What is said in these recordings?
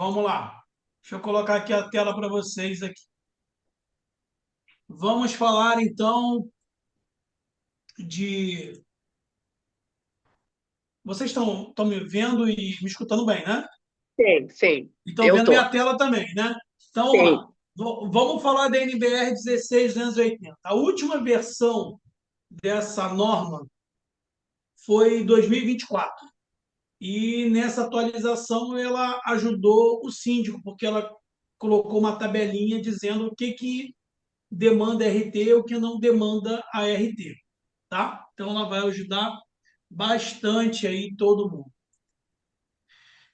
Vamos lá. Deixa eu colocar aqui a tela para vocês aqui. Vamos falar então de. Vocês estão me vendo e me escutando bem, né? Sim, sim, E estão eu vendo minha tô. tela também, né? Então vamos lá. Sim, Vamos falar da NBR 16280. A última versão dessa norma foi 2024. E nessa atualização ela ajudou o síndico, porque ela colocou uma tabelinha dizendo o que demanda RT e o que não demanda ART, tá? Então ela vai ajudar bastante aí todo mundo.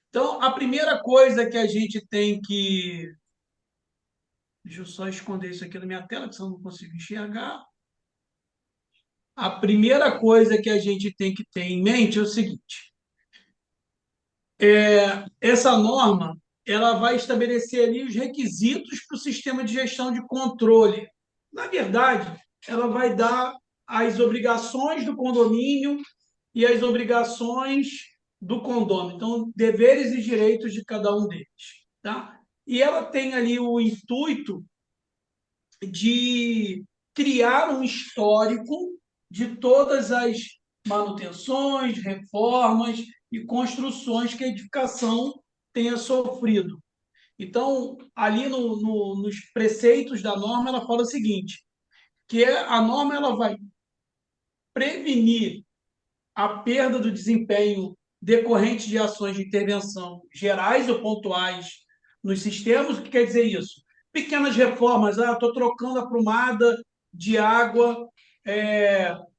Então, a primeira coisa que a gente tem que. Deixa eu só esconder isso aqui na minha tela, que senão eu não consigo enxergar. A primeira coisa que a gente tem que ter em mente é o seguinte: essa norma ela vai estabelecer ali os requisitos para o sistema de gestão de controle. Na verdade, ela vai dar as obrigações do condomínio e as obrigações do condômino. Então, deveres e direitos de cada um deles. Tá? E ela tem ali o intuito de criar um histórico de todas as manutenções, reformas e construções que a edificação tenha sofrido. Então, ali nos preceitos da norma, ela fala o seguinte, que a norma ela vai prevenir a perda do desempenho decorrente de ações de intervenção gerais ou pontuais nos sistemas. O que quer dizer isso? Pequenas reformas, estou trocando a prumada de água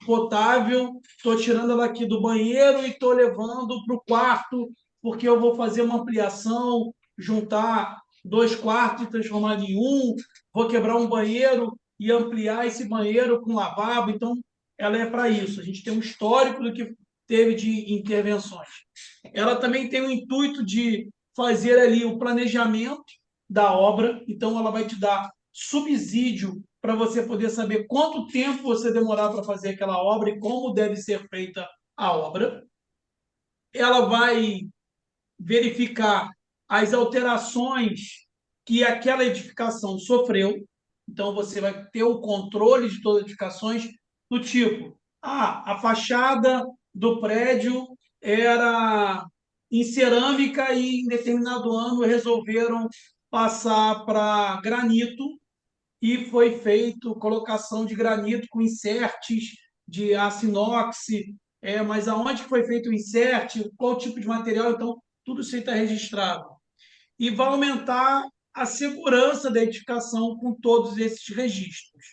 potável, estou tirando ela aqui do banheiro e estou levando para o quarto, porque eu vou fazer uma ampliação, juntar dois quartos e transformar em um, vou quebrar um banheiro e ampliar esse banheiro com lavabo. Então, ela é para isso. A gente tem um histórico do que teve de intervenções. Ela também tem o intuito de fazer ali o planejamento da obra, então ela vai te dar subsídio para você poder saber quanto tempo você demorar para fazer aquela obra e como deve ser feita a obra. Ela vai verificar as alterações que aquela edificação sofreu. Então, você vai ter o controle de todas as edificações do tipo, a fachada do prédio era em cerâmica e em determinado ano resolveram passar para granito e foi feito colocação de granito com inserts de aço inox, mas aonde que foi feito o insert, qual tipo de material, então tudo isso está registrado. E vai aumentar a segurança da edificação com todos esses registros.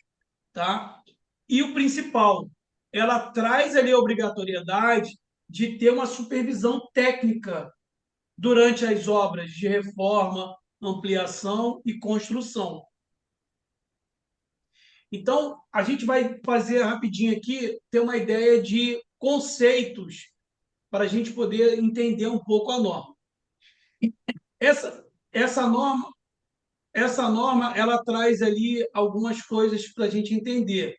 Tá? E o principal, ela traz ali a obrigatoriedade de ter uma supervisão técnica durante as obras de reforma, ampliação e construção. Então, a gente vai fazer rapidinho aqui, ter uma ideia de conceitos para a gente poder entender um pouco a norma. Essa, essa norma, essa norma, ela traz ali algumas coisas para a gente entender.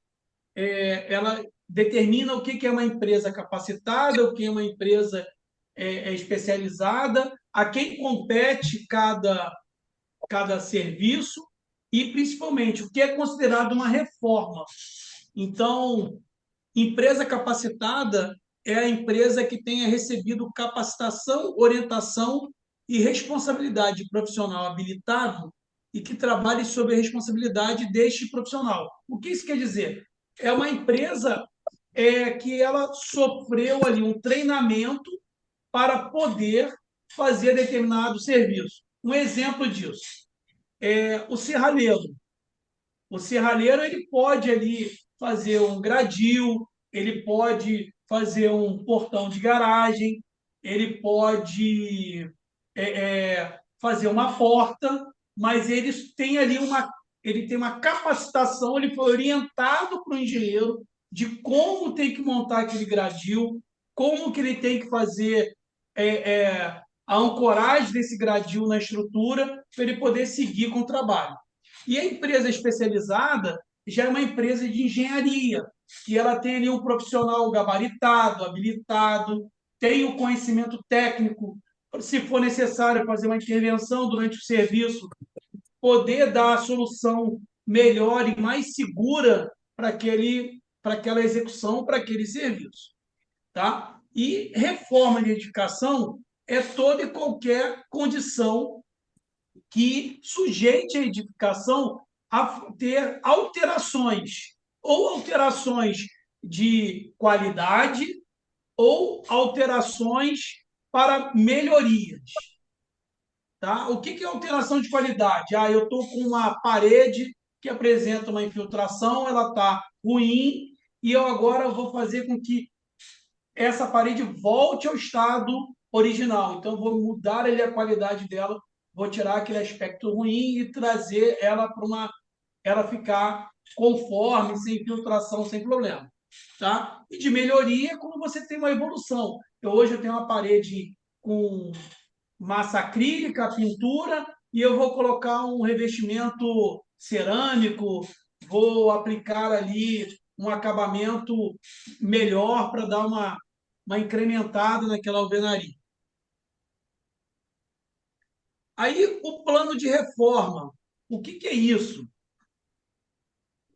Ela determina o que é uma empresa capacitada, o que é uma empresa especializada, a quem compete cada serviço e, principalmente, o que é considerado uma reforma. Então, empresa capacitada é a empresa que tenha recebido capacitação, orientação e responsabilidade profissional habilitado e que trabalhe sob a responsabilidade deste profissional. O que isso quer dizer? É uma empresa que ela sofreu ali um treinamento para poder fazer determinado serviço. Um exemplo disso é o serralheiro. O serralheiro ele pode ali fazer um gradil, ele pode fazer um portão de garagem, ele pode fazer uma porta, mas ele tem uma capacitação, ele foi orientado para o engenheiro de como tem que montar aquele gradil, como que ele tem que fazer a ancoragem desse gradil na estrutura para ele poder seguir com o trabalho. E a empresa especializada já é uma empresa de engenharia, que ela tem ali um profissional gabaritado, habilitado, tem o conhecimento técnico se for necessário fazer uma intervenção durante o serviço, poder dar a solução melhor e mais segura para aquela execução, para aquele serviço, tá? E reforma de edificação é toda e qualquer condição que sujeite a edificação a ter alterações, ou alterações de qualidade, ou alterações para melhorias. Tá? O que é alteração de qualidade? Eu estou com uma parede que apresenta uma infiltração, ela está ruim, e eu agora vou fazer com que essa parede volte ao estado original. Então, vou mudar ali a qualidade dela, vou tirar aquele aspecto ruim e trazer ela para ela ficar conforme, sem infiltração, sem problema. Tá? E de melhoria é quando você tem uma evolução. Hoje eu tenho uma parede com massa acrílica, pintura, e eu vou colocar um revestimento cerâmico, vou aplicar ali um acabamento melhor para dar uma incrementada naquela alvenaria. Aí, o plano de reforma. O que é isso?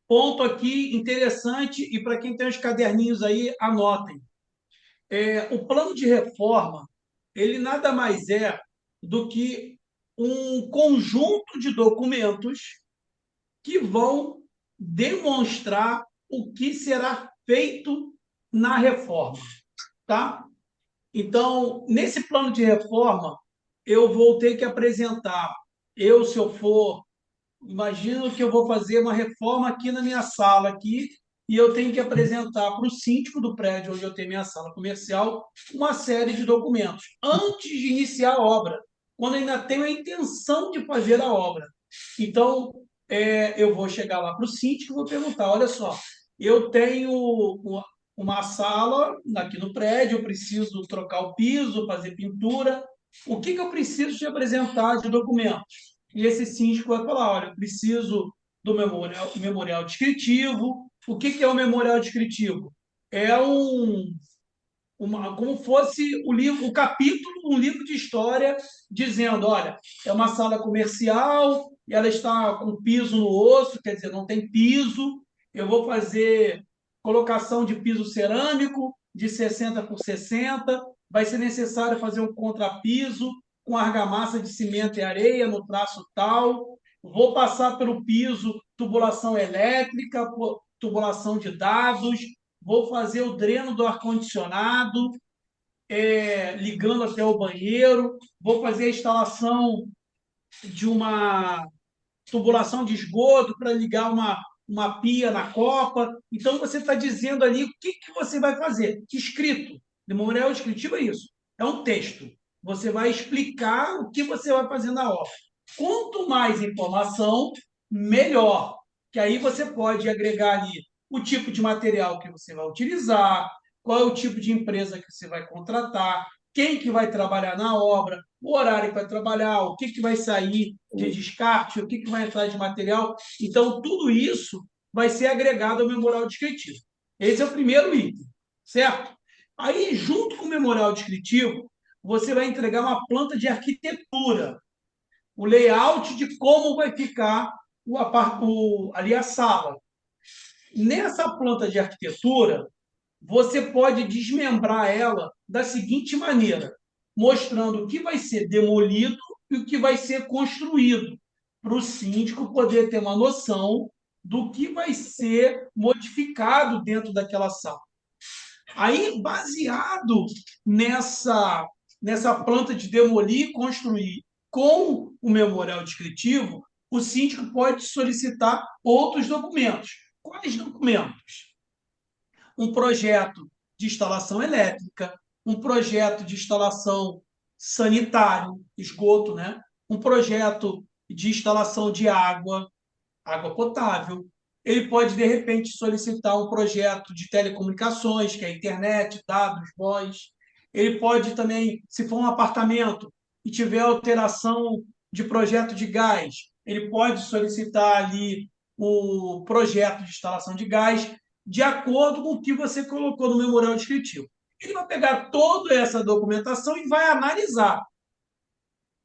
Ponto aqui interessante, e para quem tem os caderninhos aí, anotem. O plano de reforma, ele nada mais é do que um conjunto de documentos que vão demonstrar o que será feito na reforma, tá? Então, nesse plano de reforma, eu vou ter que apresentar, se eu for, imagino que eu vou fazer uma reforma aqui na minha sala aqui, e eu tenho que apresentar para o síndico do prédio onde eu tenho minha sala comercial uma série de documentos antes de iniciar a obra, quando ainda tenho a intenção de fazer a obra. Então, eu vou chegar lá para o síndico e vou perguntar: olha só, eu tenho uma sala aqui no prédio, eu preciso trocar o piso, fazer pintura. O que eu preciso te apresentar de documentos? E esse síndico vai falar: olha, eu preciso do memorial descritivo. O que é o memorial descritivo? É como fosse o livro, o capítulo, um livro de história, dizendo: olha, é uma sala comercial, e ela está com piso no osso, quer dizer, não tem piso. Eu vou fazer colocação de piso cerâmico de 60 por 60, vai ser necessário fazer um contrapiso com argamassa de cimento e areia no traço tal. Vou passar pelo piso tubulação elétrica, tubulação de dados, vou fazer o dreno do ar-condicionado, ligando até o banheiro, vou fazer a instalação de uma tubulação de esgoto para ligar uma pia na copa. Então, você está dizendo ali o que você vai fazer. Escrito. Memorial descritivo é isso. É um texto. Você vai explicar o que você vai fazer na obra. Quanto mais informação, melhor. Que aí você pode agregar ali o tipo de material que você vai utilizar, qual é o tipo de empresa que você vai contratar, quem que vai trabalhar na obra, o horário que vai trabalhar, o que vai sair de descarte, o que vai entrar de material. Então, tudo isso vai ser agregado ao memorial descritivo. Esse é o primeiro item, certo? Aí, junto com o memorial descritivo, você vai entregar uma planta de arquitetura, o layout de como vai ficar ali a sala. Nessa planta de arquitetura, você pode desmembrar ela da seguinte maneira, mostrando o que vai ser demolido e o que vai ser construído, para o síndico poder ter uma noção do que vai ser modificado dentro daquela sala. Aí, baseado nessa planta de demolir e construir com o memorial descritivo, o síndico pode solicitar outros documentos. Quais documentos? Um projeto de instalação elétrica, um projeto de instalação sanitário, esgoto, né? Um projeto de instalação de água potável. Ele pode, de repente, solicitar um projeto de telecomunicações, que é internet, dados, voz. Ele pode também, se for um apartamento e tiver alteração de projeto de gás, ele pode solicitar ali o projeto de instalação de gás, de acordo com o que você colocou no memorial descritivo. Ele vai pegar toda essa documentação e vai analisar.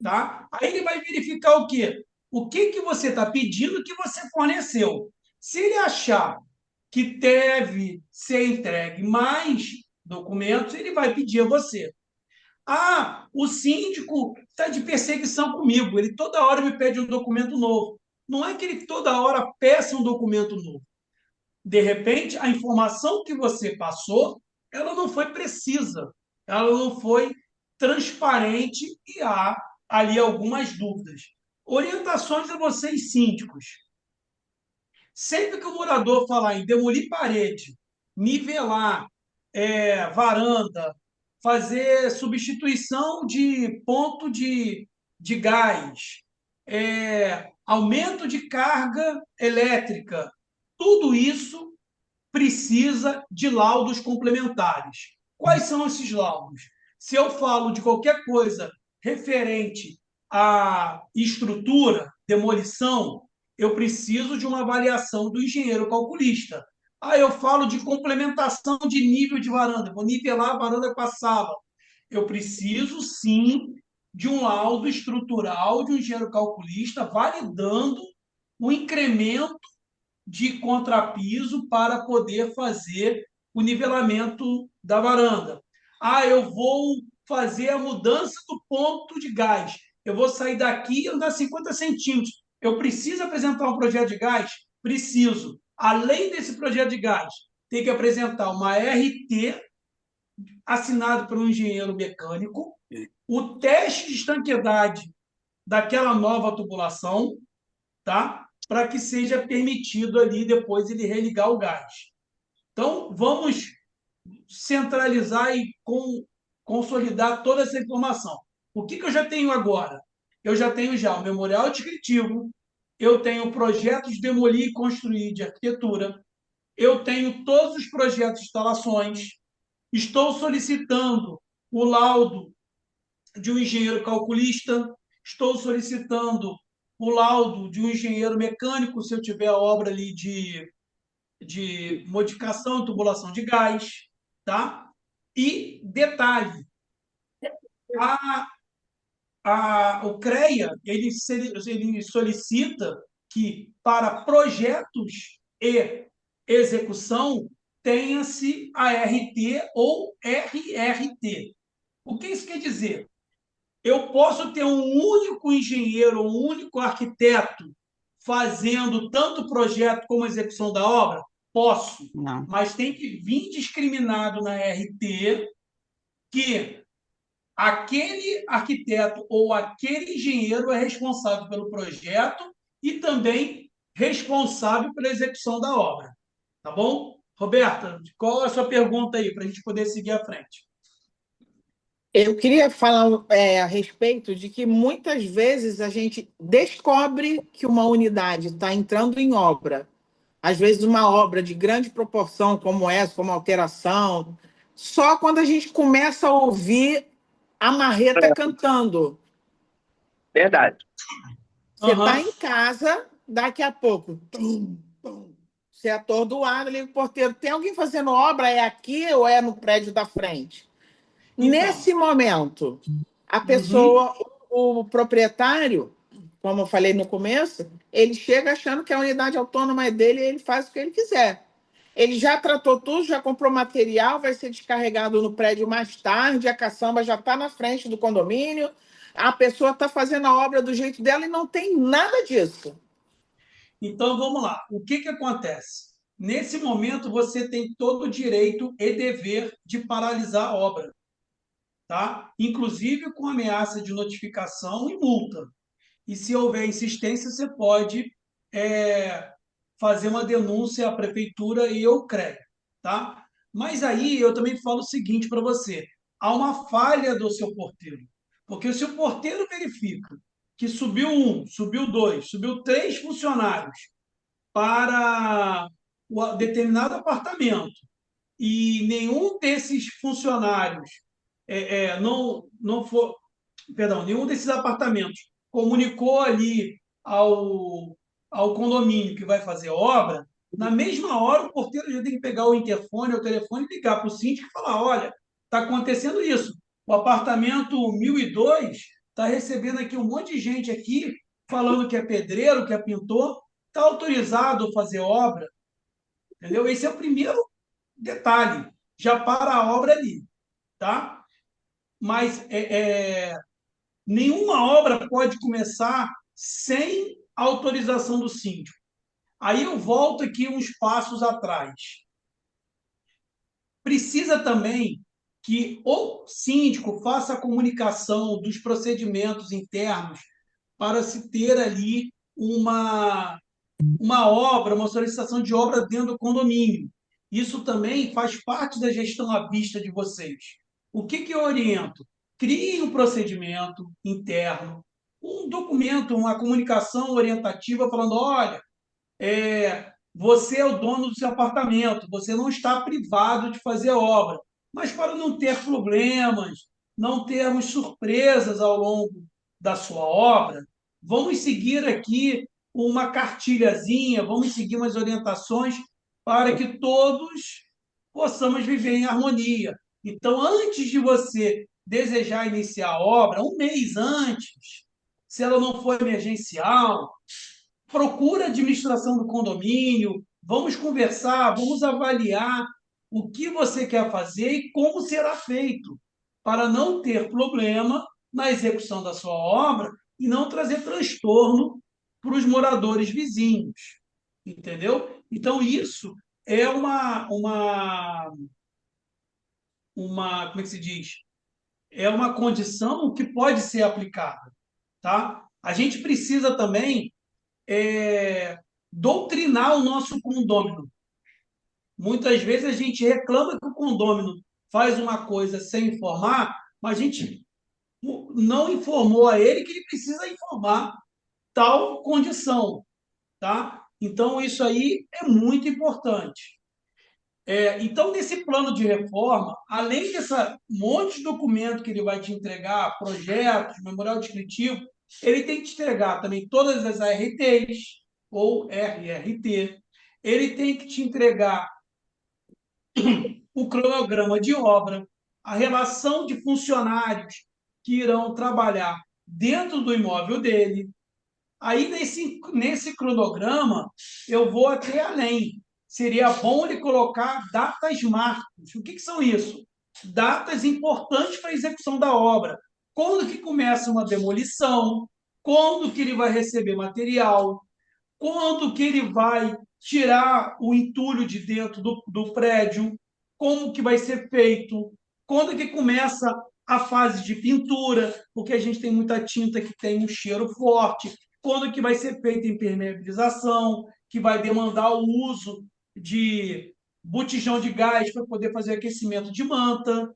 tá? Aí ele vai verificar o quê? O que que você está pedindo que você forneceu. Se ele achar que deve ser entregue mais documentos, ele vai pedir a você. Ah, o síndico está de perseguição comigo, ele toda hora me pede um documento novo. Não é que ele toda hora peça um documento novo. De repente, a informação que você passou, ela não foi precisa, ela não foi transparente e há ali algumas dúvidas. Orientações a vocês, síndicos. Sempre que o morador falar em demolir parede, nivelar varanda, fazer substituição de ponto de gás, aumento de carga elétrica, tudo isso precisa de laudos complementares. Quais são esses laudos? Se eu falo de qualquer coisa referente à estrutura, demolição, eu preciso de uma avaliação do engenheiro calculista. Ah, eu falo de complementação de nível de varanda, vou nivelar a varanda com a sala. Eu preciso, sim, de um laudo estrutural de um engenheiro calculista validando o incremento de contrapiso para poder fazer o nivelamento da varanda. Ah, eu vou fazer a mudança do ponto de gás. Eu vou sair daqui e andar 50 centímetros. Eu preciso apresentar um projeto de gás? Preciso. Além desse projeto de gás, tem que apresentar uma RT assinada por um engenheiro mecânico, o teste de estanqueidade daquela nova tubulação, tá? Para que seja permitido ali depois ele religar o gás. Então, vamos centralizar e consolidar toda essa informação. O que eu já tenho agora? Eu já tenho já o memorial descritivo, eu tenho projetos de demolir e construir de arquitetura, eu tenho todos os projetos de instalações, estou solicitando o laudo de um engenheiro calculista, estou solicitando o laudo de um engenheiro mecânico, se eu tiver a obra ali de modificação e tubulação de gás, tá? E detalhe, a, o CREA ele solicita que para projetos e execução tenha-se a RT ou RRT. O que isso quer dizer? Eu posso ter um único engenheiro, um único arquiteto fazendo tanto o projeto como a execução da obra? Posso, Não. mas tem que vir discriminado na RT que aquele arquiteto ou aquele engenheiro é responsável pelo projeto e também responsável pela execução da obra. Tá bom? Roberta, qual é a sua pergunta aí para a gente poder seguir à frente? Eu queria falar a respeito de que muitas vezes a gente descobre que uma unidade está entrando em obra, às vezes uma obra de grande proporção, como essa, como alteração, só quando a gente começa a ouvir a marreta cantando. Verdade. Você está Aham. em casa, daqui a pouco, tum, tum, você é atordoado, liga o porteiro, tem alguém fazendo obra? É aqui ou é no prédio da frente? Então, Nesse momento, a uhum. pessoa, o proprietário, como eu falei no começo, ele chega achando que a unidade autônoma é dele e ele faz o que ele quiser. Ele já tratou tudo, já comprou material, vai ser descarregado no prédio mais tarde, a caçamba já está na frente do condomínio, a pessoa está fazendo a obra do jeito dela e não tem nada disso. Então, vamos lá. O que que acontece? Nesse momento, você tem todo o direito e dever de paralisar a obra, tá? Inclusive com ameaça de notificação e multa. E se houver insistência, você pode é, fazer uma denúncia à prefeitura e ao CREA, tá? Mas aí eu também falo o seguinte para você: há uma falha do seu porteiro. Porque se o porteiro verifica que subiu um, subiu dois, subiu três funcionários para o determinado apartamento e nenhum desses funcionários não for, perdão, nenhum desses apartamentos comunicou ali ao condomínio que vai fazer obra, na mesma hora o porteiro já tem que pegar o interfone, o telefone, e ligar para o síndico e falar: olha, está acontecendo isso. O apartamento 1002 está recebendo aqui um monte de gente aqui falando que é pedreiro, que é pintor, está autorizado a fazer obra, entendeu? Esse é o primeiro detalhe, já para a obra ali, tá? Mas nenhuma obra pode começar sem autorização do síndico. Aí eu volto aqui uns passos atrás. Precisa também que o síndico faça a comunicação dos procedimentos internos para se ter ali uma obra, uma solicitação de obra dentro do condomínio. Isso também faz parte da gestão à vista de vocês. O que eu oriento? Crie um procedimento interno, um documento, uma comunicação orientativa falando, olha, você é o dono do seu apartamento, você não está privado de fazer obra, mas para não ter problemas, não termos surpresas ao longo da sua obra, vamos seguir aqui uma cartilhazinha, vamos seguir umas orientações para que todos possamos viver em harmonia. Então, antes de você desejar iniciar a obra, um mês antes, se ela não for emergencial, procura a administração do condomínio, vamos conversar, vamos avaliar o que você quer fazer e como será feito, para não ter problema na execução da sua obra e não trazer transtorno para os moradores vizinhos, entendeu? Então, isso é como é que se diz? É uma condição que pode ser aplicada, tá? A gente precisa também doutrinar o nosso condômino. Muitas vezes a gente reclama que o condômino faz uma coisa sem informar, mas a gente não informou a ele que ele precisa informar tal condição, tá? Então, isso aí é muito importante. Então, nesse plano de reforma, além desse monte de documento que ele vai te entregar, projetos, memorial descritivo, ele tem que te entregar também todas as ARTs, ou RRT, ele tem que te entregar o cronograma de obra, a relação de funcionários que irão trabalhar dentro do imóvel dele. Aí, nesse cronograma, eu vou até além. Seria bom ele colocar datas marcos. O que são isso? Datas importantes para a execução da obra. Quando que começa uma demolição, quando que ele vai receber material, quando que ele vai tirar o entulho de dentro do prédio, como que vai ser feito, quando que começa a fase de pintura, porque a gente tem muita tinta que tem um cheiro forte, quando que vai ser feita a impermeabilização, que vai demandar o uso de botijão de gás para poder fazer aquecimento de manta.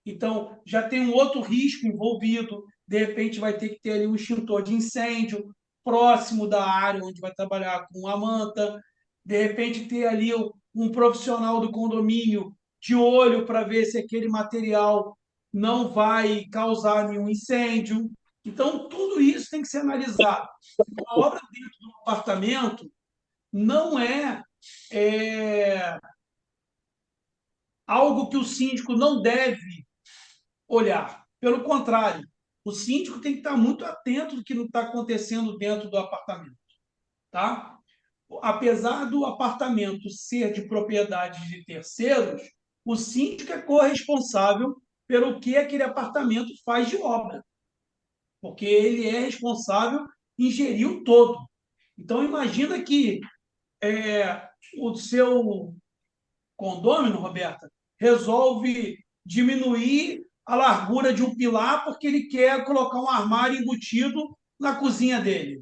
Então, já tem um outro risco envolvido, de repente vai ter que ter ali um extintor de incêndio próximo da área onde vai trabalhar com a manta, de repente ter ali um profissional do condomínio de olho para ver se aquele material não vai causar nenhum incêndio. Então, tudo isso tem que ser analisado. A obra dentro do apartamento não é algo que o síndico não deve olhar. Pelo contrário, o síndico tem que estar muito atento do que não está acontecendo dentro do apartamento, tá? Apesar do apartamento ser de propriedade de terceiros, o síndico é corresponsável pelo que aquele apartamento faz de obra, porque ele é responsável em gerir o todo. Então, imagina que o seu condômino, Roberta, resolve diminuir a largura de um pilar porque ele quer colocar um armário embutido na cozinha dele.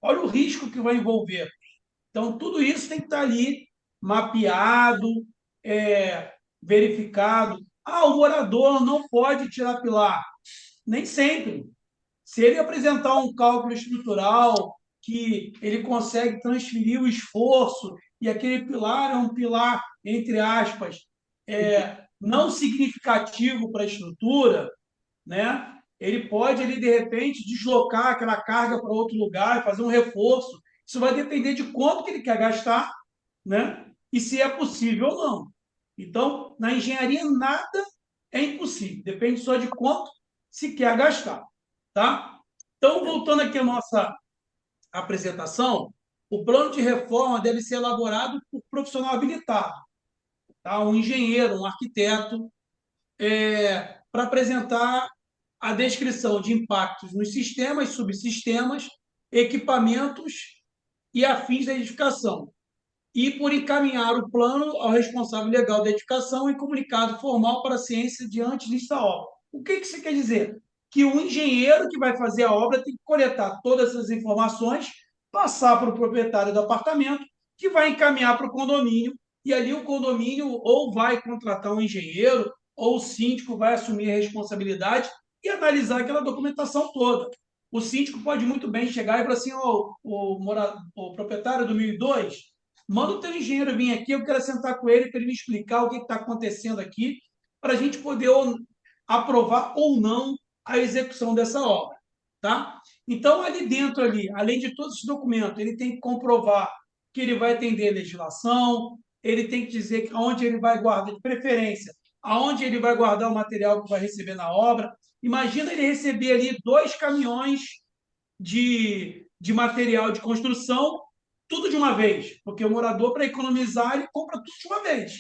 Olha o risco que vai envolver. Então, tudo isso tem que estar ali mapeado, verificado. Ah, o morador não pode tirar pilar. Nem sempre. Se ele apresentar um cálculo estrutural que ele consegue transferir o esforço e aquele pilar é um pilar, entre aspas, não significativo para a estrutura, né? Ele pode, ele, de repente, deslocar aquela carga para outro lugar, fazer um reforço. Isso vai depender de quanto que ele quer gastar, né? E se é possível ou não. Então, na engenharia, nada é impossível. Depende só de quanto se quer gastar, tá? Então, voltando aqui à nossa apresentação, o plano de reforma deve ser elaborado por profissional habilitado, tá? Um engenheiro, um arquiteto, para apresentar a descrição de impactos nos sistemas, subsistemas, equipamentos e afins da edificação, e por encaminhar o plano ao responsável legal da edificação em comunicado formal para a ciência diante desta obra. O que isso quer dizer? Que o engenheiro que vai fazer a obra tem que coletar todas essas informações, passar para o proprietário do apartamento, que vai encaminhar para o condomínio, e ali o condomínio ou vai contratar um engenheiro, ou o síndico vai assumir a responsabilidade e analisar aquela documentação toda. O síndico pode muito bem chegar e falar assim: oh, o proprietário do 1002, manda o teu engenheiro vir aqui, eu quero sentar com ele para ele me explicar o que está acontecendo aqui, para a gente poder aprovar ou não a execução dessa obra. Tá? Então, ali dentro, ali, além de todos os documentos, ele tem que comprovar que ele vai atender a legislação, ele tem que dizer onde ele vai guardar, de preferência, aonde ele vai guardar o material que vai receber na obra. Imagina ele receber ali 2 caminhões de material de construção, tudo de uma vez, porque o morador, para economizar, ele compra tudo de uma vez.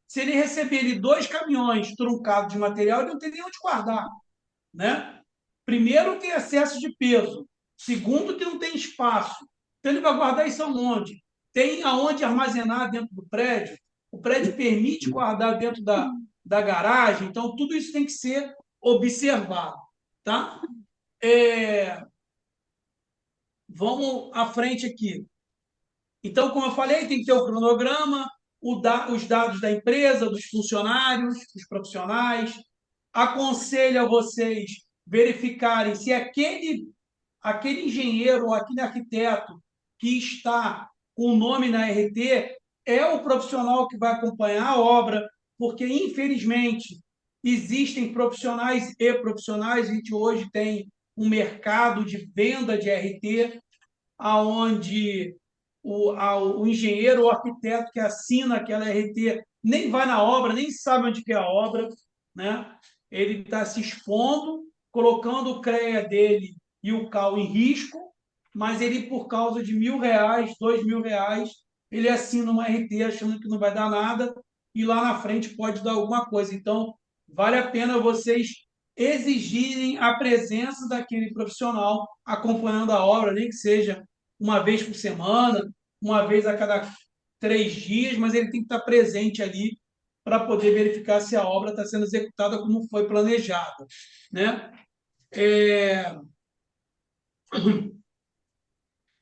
Se ele receber ali 2 caminhões truncados de material, ele não tem nem onde guardar, né? Primeiro, tem excesso de peso. Segundo, que não tem espaço. Então, ele vai guardar isso aonde? Tem aonde armazenar dentro do prédio. O prédio permite guardar dentro da garagem. Então, tudo isso tem que ser observado. Tá? Vamos à frente aqui. Então, como eu falei, tem que ter o cronograma, os dados da empresa, dos funcionários, dos profissionais. Aconselho a vocês verificarem se aquele engenheiro ou aquele arquiteto que está com o nome na RT é o profissional que vai acompanhar a obra, porque, infelizmente, existem profissionais e profissionais. A gente hoje tem um mercado de venda de RT, onde o engenheiro ou arquiteto que assina aquela RT nem vai na obra, nem sabe onde que é a obra, né? Ele está se expondo, colocando o CREA dele e o CAL em risco, mas ele, por causa de R$ 1.000, R$ 2.000, ele assina uma RT achando que não vai dar nada e lá na frente pode dar alguma coisa. Então, vale a pena vocês exigirem a presença daquele profissional acompanhando a obra, nem que seja uma vez por semana, uma vez a cada 3 dias, mas ele tem que estar presente ali para poder verificar se a obra está sendo executada como foi planejada, né?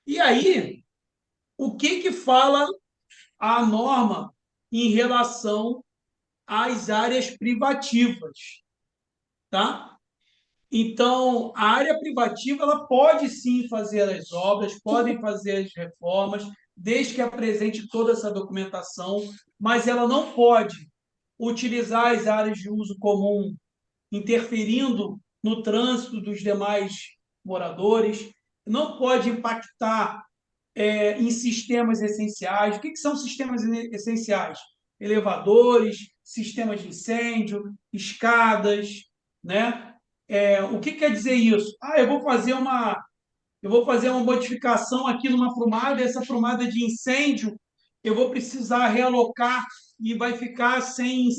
E aí, o que fala a norma em relação às áreas privativas, tá? Então, a área privativa ela pode sim fazer as obras, podem fazer as reformas, desde que apresente toda essa documentação, mas ela não pode utilizar as áreas de uso comum, interferindo no trânsito dos demais moradores, não pode impactar em sistemas essenciais. O que são sistemas essenciais? Elevadores, sistemas de incêndio, escadas, né? O que quer dizer isso? Eu vou fazer uma modificação aqui numa prumada, essa prumada de incêndio, eu vou precisar realocar e vai ficar sem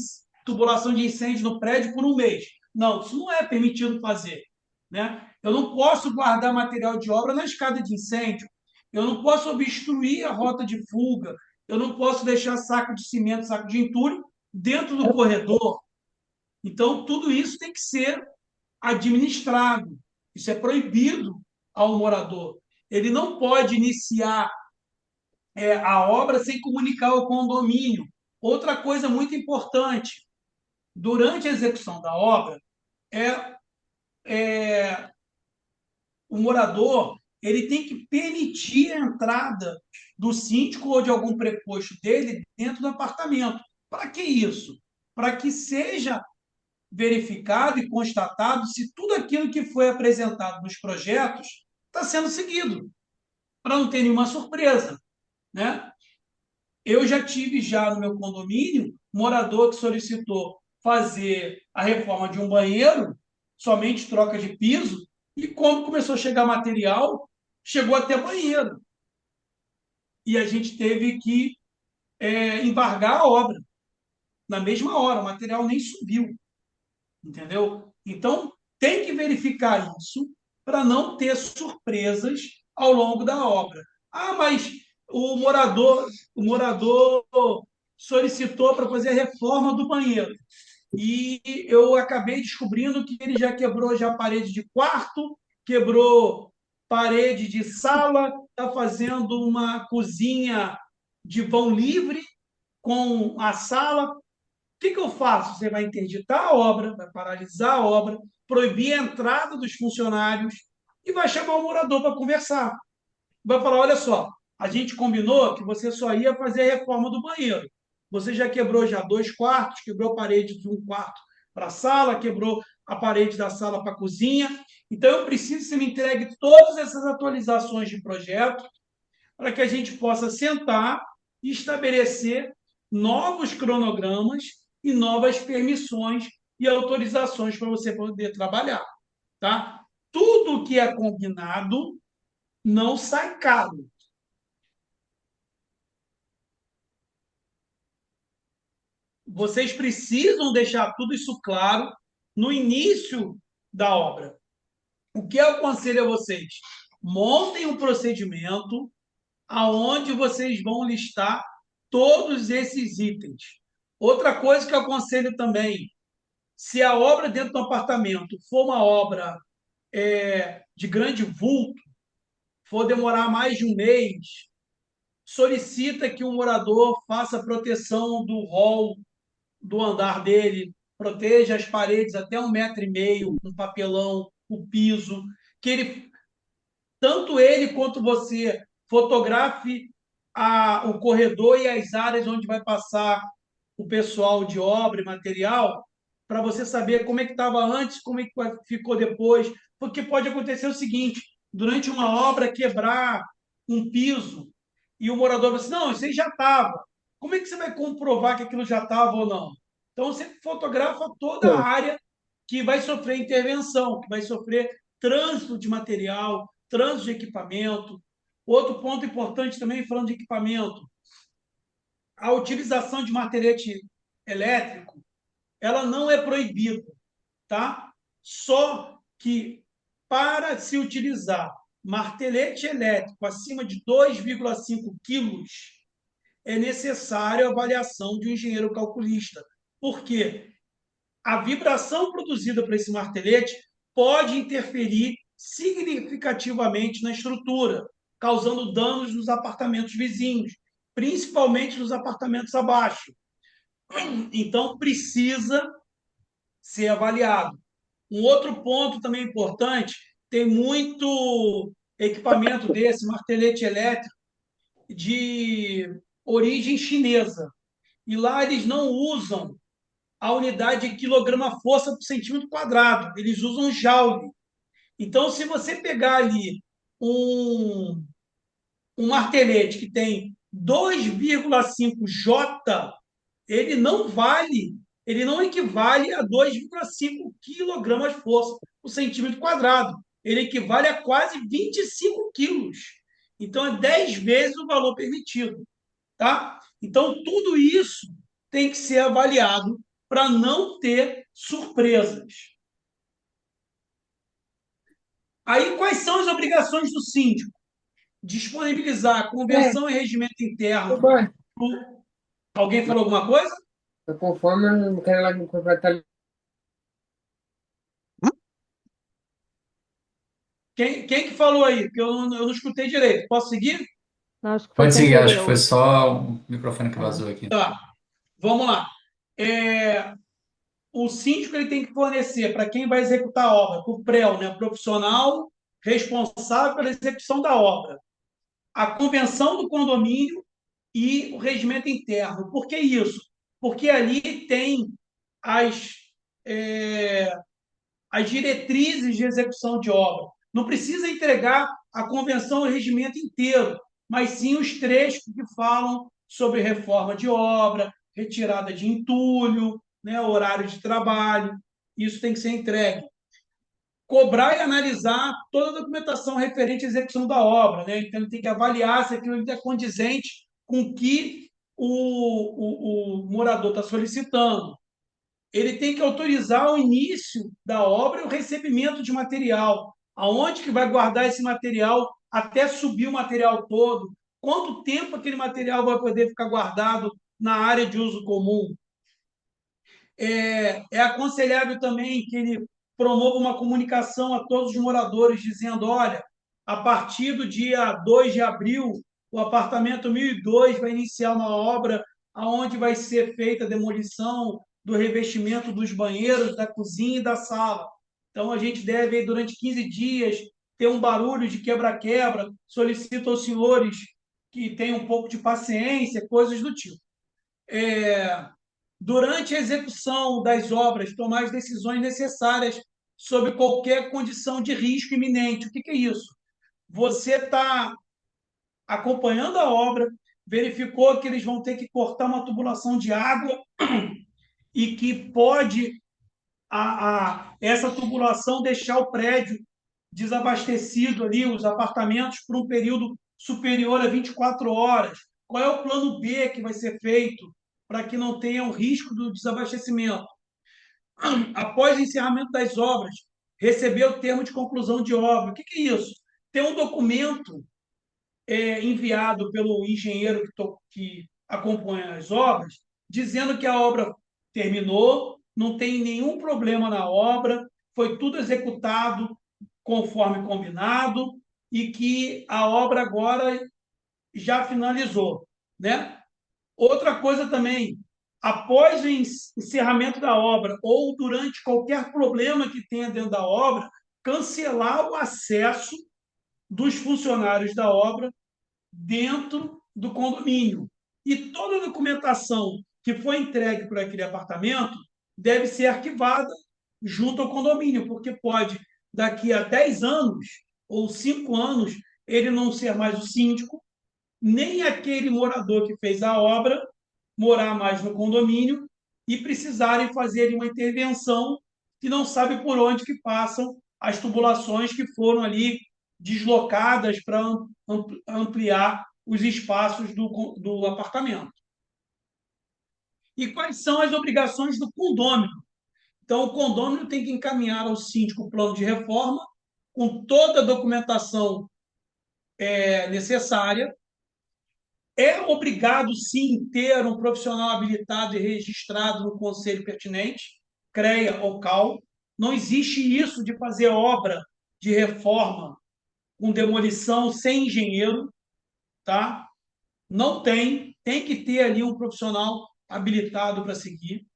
tubulação de incêndio no prédio por um mês. Não, isso não é permitido fazer, né? Eu não posso guardar material de obra na escada de incêndio, eu não posso obstruir a rota de fuga, eu não posso deixar saco de cimento, saco de entulho dentro do corredor. Então, tudo isso tem que ser administrado. Isso é proibido ao morador. Ele não pode iniciar a obra sem comunicar ao condomínio. Outra coisa muito importante, durante a execução da obra, o morador ele tem que permitir a entrada do síndico ou de algum preposto dele dentro do apartamento. Para que isso? Para que seja verificado e constatado se tudo aquilo que foi apresentado nos projetos está sendo seguido, para não ter nenhuma surpresa, né? Eu já tive no meu condomínio morador que solicitou fazer a reforma de um banheiro, somente troca de piso, E quando começou a chegar material, chegou até banheiro. E a gente teve que embargar a obra na mesma hora, o material nem subiu, entendeu? Então, tem que verificar isso para não ter surpresas ao longo da obra. Ah, mas o morador solicitou para fazer a reforma do banheiro. E eu acabei descobrindo que ele já quebrou já parede de quarto, quebrou parede de sala, está fazendo uma cozinha de vão livre com a sala. O que eu faço? Você vai interditar a obra, vai paralisar a obra, proibir a entrada dos funcionários e vai chamar o morador para conversar. Vai falar: olha só, a gente combinou que você só ia fazer a reforma do banheiro. Você já quebrou já 2 quartos, quebrou a parede de um quarto para a sala, quebrou a parede da sala para a cozinha. Então, eu preciso que você me entregue todas essas atualizações de projeto para que a gente possa sentar e estabelecer novos cronogramas e novas permissões e autorizações para você poder trabalhar. Tá? Tudo que é combinado não sai caro. Vocês precisam deixar tudo isso claro no início da obra. O que eu aconselho a vocês? Montem um procedimento aonde vocês vão listar todos esses itens. Outra coisa que eu aconselho também, se a obra dentro do apartamento for uma obra de grande vulto, for demorar mais de um mês, solicita que o morador faça a proteção do hall do andar dele, proteja as paredes até 1,5 m, com papelão, o piso, que ele, tanto ele quanto você, fotografe o corredor e as áreas onde vai passar o pessoal de obra e material, para você saber como é que estava antes, como é que ficou depois, porque pode acontecer o seguinte: durante uma obra quebrar um piso e o morador vai assim: não, isso aí já estava. Como é que você vai comprovar que aquilo já estava ou não? Então, você fotografa toda a área que vai sofrer intervenção, que vai sofrer trânsito de material, trânsito de equipamento. Outro ponto importante também, falando de equipamento, a utilização de martelete elétrico, ela não é proibida, tá? Só que para se utilizar martelete elétrico acima de 2,5 quilos, é necessário a avaliação de um engenheiro calculista. Por quê? A vibração produzida por esse martelete pode interferir significativamente na estrutura, causando danos nos apartamentos vizinhos, principalmente nos apartamentos abaixo. Então, precisa ser avaliado. Um outro ponto também importante: tem muito equipamento desse, martelete elétrico, de origem chinesa. E lá eles não usam a unidade de quilograma-força por centímetro quadrado, eles usam Joule. Então, se você pegar ali um martelete que tem 2,5 J, ele não equivale a 2,5 quilogramas-força por centímetro quadrado. Ele equivale a quase 25 quilos. Então, é 10 vezes o valor permitido. Tá? Então, tudo isso tem que ser avaliado para não ter surpresas. Aí, quais são as obrigações do síndico? Disponibilizar convenção e regimento interno. Alguém falou alguma coisa? Conforme não quero lá completar. Quem que falou aí? Porque eu não escutei direito. Posso seguir? Acho que foi Pode sem seguir, acho querer. que foi só o microfone que vazou aqui. Tá, vamos lá. O síndico ele tem que fornecer para quem vai executar a obra, para o PREL, né, profissional responsável pela execução da obra, a convenção do condomínio e o regimento interno. Por que isso? Porque ali tem as, é, as diretrizes de execução de obra. Não precisa entregar a convenção e o regimento inteiro, mas sim os trechos que falam sobre reforma de obra, retirada de entulho, né, horário de trabalho. Isso tem que ser entregue. cobrar e analisar toda a documentação referente à execução da obra, né? Então, ele tem que avaliar se aquilo é condizente com o que o morador está solicitando. Ele tem que autorizar o início da obra e o recebimento de material. Aonde que vai guardar esse material até subir o material todo? Quanto tempo aquele material vai poder ficar guardado na área de uso comum? É aconselhável também que ele promova uma comunicação a todos os moradores, dizendo: olha, a partir do dia 2 de abril, o apartamento 1002 vai iniciar uma obra onde vai ser feita a demolição do revestimento dos banheiros, da cozinha e da sala. Então, a gente deve, durante 15 dias, ter um barulho de quebra-quebra. Solicito aos senhores que tenham um pouco de paciência, coisas do tipo. Durante a execução das obras, tomar as decisões necessárias sobre qualquer condição de risco iminente. O que é isso? Você está acompanhando a obra, verificou que eles vão ter que cortar uma tubulação de água e que pode essa tubulação deixar o prédio desabastecido ali, os apartamentos, por um período superior a 24 horas. Qual é o plano B que vai ser feito para que não tenha o risco do desabastecimento? Após o encerramento das obras, receber o termo de conclusão de obra. O que é isso? Tem um documento enviado pelo engenheiro que acompanha as obras, dizendo que a obra terminou, não tem nenhum problema na obra, foi tudo executado conforme combinado e que a obra agora já finalizou, né? Outra coisa também, após o encerramento da obra ou durante qualquer problema que tenha dentro da obra, cancelar o acesso dos funcionários da obra dentro do condomínio. E toda a documentação que foi entregue por aquele apartamento deve ser arquivada junto ao condomínio, porque pode, daqui a 10 anos ou 5 anos, ele não ser mais o síndico, nem aquele morador que fez a obra morar mais no condomínio e precisarem fazer uma intervenção que não sabe por onde que passam as tubulações que foram ali deslocadas para ampliar os espaços do apartamento. E quais são as obrigações do condômino? Então, o condômino tem que encaminhar ao síndico o plano de reforma com toda a documentação necessária. É obrigado, sim, ter um profissional habilitado e registrado no conselho pertinente, CREA ou CAL. Não existe isso de fazer obra de reforma com demolição sem engenheiro, tá? Não tem que ter ali um profissional habilitado para seguir.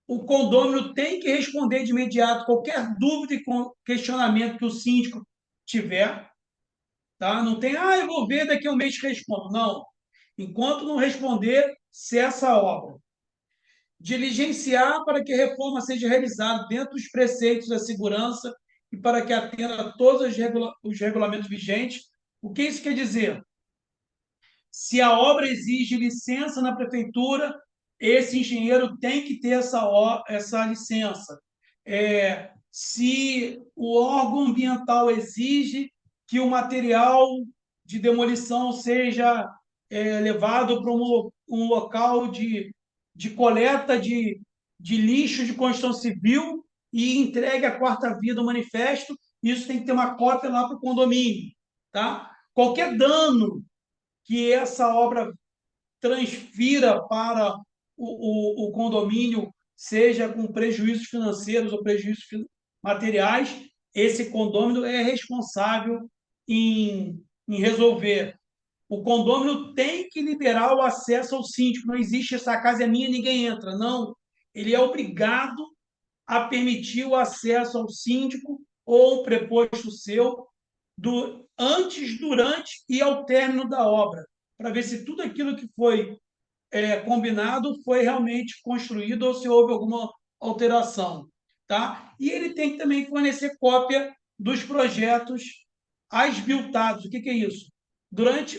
O condômino tem que responder de imediato qualquer dúvida e questionamento que o síndico tiver. Tá? Não tem, eu vou ver, daqui a um mês que respondo. Não. Enquanto não responder, cessa a obra. Diligenciar para que a reforma seja realizada dentro dos preceitos da segurança e para que atenda a todos os regulamentos vigentes. O que isso quer dizer? Se a obra exige licença na prefeitura, esse engenheiro tem que ter essa licença. Se o órgão ambiental exige que o material de demolição seja levado para um local de coleta de lixo de construção civil e entregue à quarta via do manifesto, isso tem que ter uma cópia lá para o condomínio. Tá? Qualquer dano que essa obra transfira para o condomínio, seja com prejuízos financeiros ou prejuízos materiais, esse condomínio é responsável em resolver. O condomínio tem que liberar o acesso ao síndico. Não existe essa casa é minha, ninguém entra. Não. Ele é obrigado a permitir o acesso ao síndico ou um preposto seu antes, durante e ao término da obra, para ver se tudo aquilo que foi combinado foi realmente construído ou se houve alguma alteração. Tá? E ele tem que também fornecer cópia dos projetos as-biltados. O que é isso?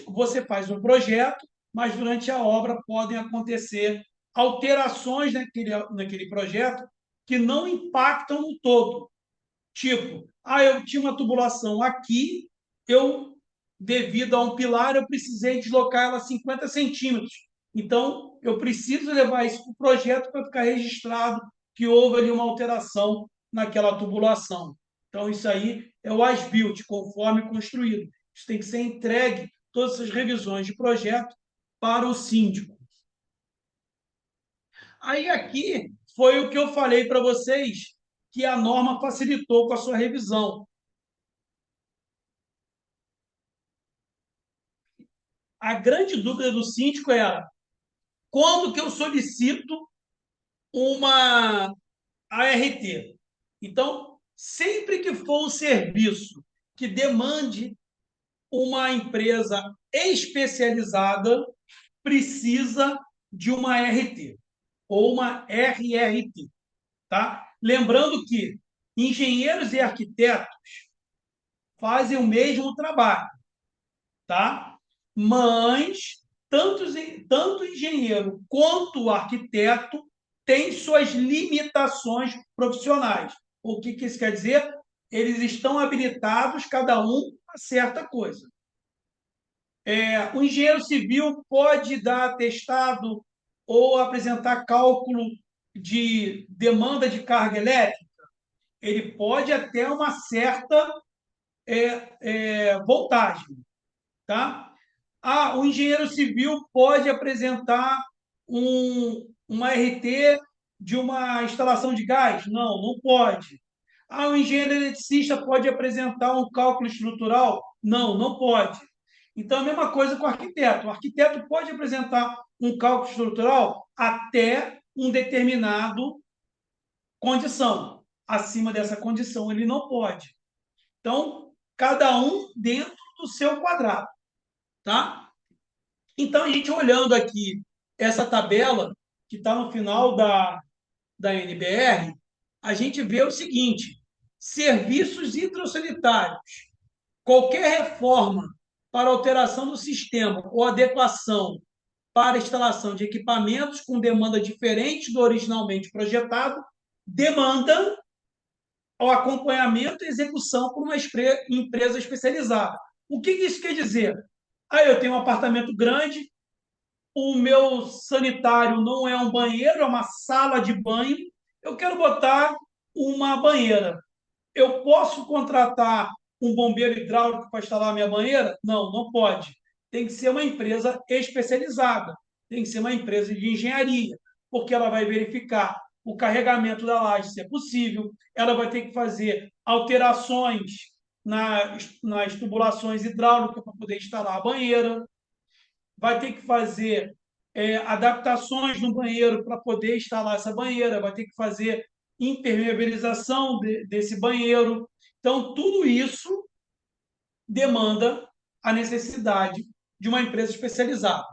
Você faz projeto, mas durante a obra podem acontecer alterações naquele projeto que não impactam no todo. Tipo, eu tinha uma tubulação aqui, devido a um pilar, eu precisei deslocar ela 50 centímetros. Então, eu preciso levar isso para o projeto para ficar registrado que houve ali uma alteração naquela tubulação. Então, isso aí é o as-built, conforme construído. Isso tem que ser entregue, todas essas revisões de projeto, para o síndico. Aí, aqui, foi o que eu falei para vocês, que a norma facilitou com a sua revisão. A grande dúvida do síndico era quando que eu solicito uma ART. Então, sempre que for um serviço que demande uma empresa especializada, precisa de uma ART ou uma RRT. Tá? Lembrando que engenheiros e arquitetos fazem o mesmo trabalho, tá? Mas tanto engenheiro quanto arquiteto têm suas limitações profissionais. O que isso quer dizer? Eles estão habilitados, cada um, a certa coisa. O engenheiro civil pode dar atestado ou apresentar cálculo de demanda de carga elétrica? Ele pode até uma certa voltagem. Tá? O engenheiro civil pode apresentar uma RT de uma instalação de gás? Não, não pode. O engenheiro eletricista pode apresentar um cálculo estrutural? Não, não pode. Então, a mesma coisa com o arquiteto. O arquiteto pode apresentar um cálculo estrutural até um determinado condição. Acima dessa condição, ele não pode. Então, cada um dentro do seu quadrado. Tá? Então, a gente olhando aqui essa tabela, que está no final da NBR, a gente vê o seguinte: serviços hidrossanitários. Qualquer reforma para alteração do sistema ou adequação para instalação de equipamentos com demanda diferente do originalmente projetado, demanda o acompanhamento e execução por uma empresa especializada. O que isso quer dizer? Eu tenho um apartamento grande, o meu sanitário não é um banheiro, é uma sala de banho, eu quero botar uma banheira. Eu posso contratar um bombeiro hidráulico para instalar a minha banheira? Não, não pode. Tem que ser uma empresa especializada, tem que ser uma empresa de engenharia, porque ela vai verificar o carregamento da laje, se é possível, ela vai ter que fazer alterações nas tubulações hidráulicas para poder instalar a banheira, vai ter que fazer adaptações no banheiro para poder instalar essa banheira, vai ter que fazer impermeabilização desse banheiro. Então, tudo isso demanda a necessidade de uma empresa especializada.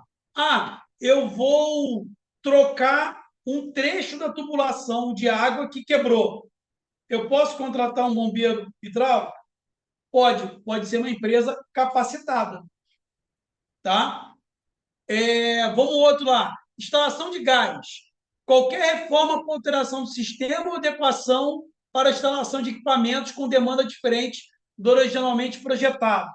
Eu vou trocar um trecho da tubulação de água que quebrou. Eu posso contratar um bombeiro hidráulico? Pode ser uma empresa capacitada. Tá? Vamos outro lá. Instalação de gás. Qualquer reforma com alteração do sistema ou adequação para a instalação de equipamentos com demanda diferente do originalmente projetado.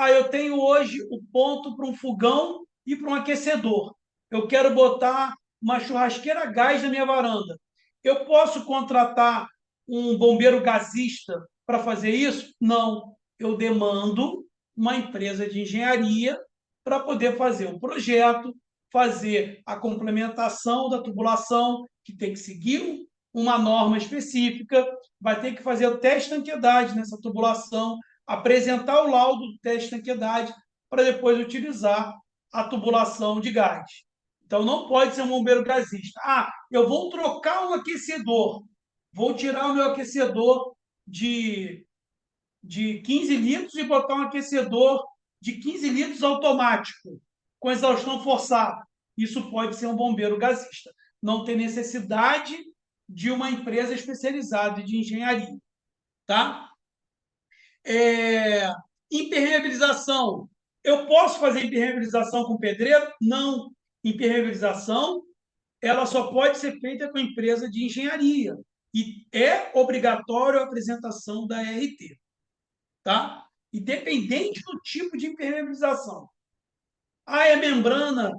Eu tenho hoje o ponto para um fogão e para um aquecedor. Eu quero botar uma churrasqueira a gás na minha varanda. Eu posso contratar um bombeiro gasista para fazer isso? Não. Eu demando uma empresa de engenharia para poder fazer o projeto, fazer a complementação da tubulação, que tem que seguir uma norma específica, vai ter que fazer o teste de tanquedade nessa tubulação, apresentar o laudo do teste de tanquedade para depois utilizar a tubulação de gás. Então, não pode ser um bombeiro gasista. Eu vou trocar um aquecedor, vou tirar o meu aquecedor de 15 litros e botar um aquecedor de 15 litros automático, com exaustão forçada. Isso pode ser um bombeiro gasista. Não tem necessidade de uma empresa especializada de engenharia. Tá? Impermeabilização. Eu posso fazer impermeabilização com pedreiro? Não. Impermeabilização ela só pode ser feita com empresa de engenharia. E é obrigatório a apresentação da RT, tá? Independente do tipo de impermeabilização. Ah, é membrana,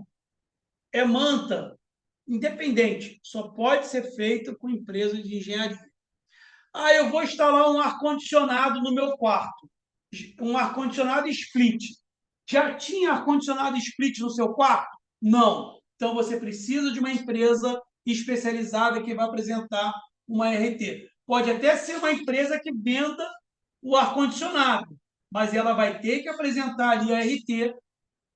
é manta, independente, só pode ser feita com empresa de engenharia. Ah, eu vou instalar um ar-condicionado no meu quarto, um ar-condicionado split. Já tinha ar-condicionado split no seu quarto? Não. Então você precisa de uma empresa especializada que vai apresentar uma RT. Pode até ser uma empresa que venda o ar-condicionado, mas ela vai ter que apresentar ali a RT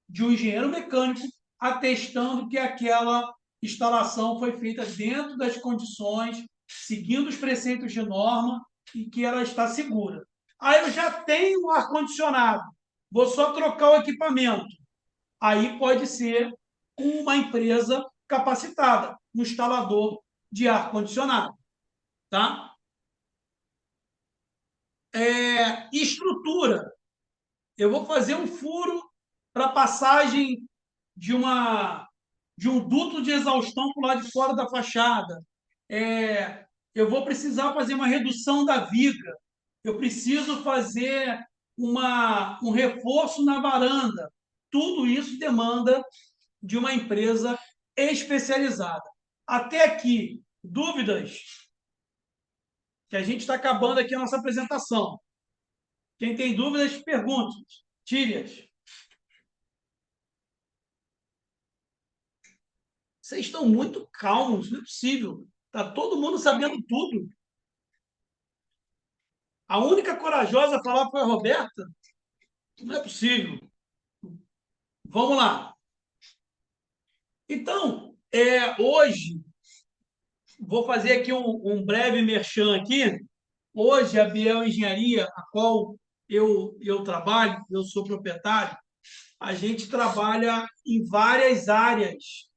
de um engenheiro mecânico atestando que aquela instalação foi feita dentro das condições, seguindo os preceitos de norma e que ela está segura. Aí eu já tenho um ar-condicionado, vou só trocar o equipamento. Aí pode ser uma empresa capacitada, um instalador de ar-condicionado. Tá? Estrutura. Eu vou fazer um furo para passagem de um duto de exaustão para o lado de fora da fachada. Eu vou precisar fazer uma redução da viga. Eu preciso fazer um reforço na varanda. Tudo isso demanda de uma empresa especializada. Até aqui, dúvidas? Que a gente está acabando aqui a nossa apresentação. Quem tem dúvidas, pergunte. Tire-as. Vocês estão muito calmos, não é possível. Está todo mundo sabendo tudo. A única corajosa a falar foi a Roberta? Não é possível. Vamos lá. Então, hoje, vou fazer aqui um breve merchan aqui. Hoje, a Biel Engenharia, a qual eu trabalho, eu sou proprietário, a gente trabalha em várias áreas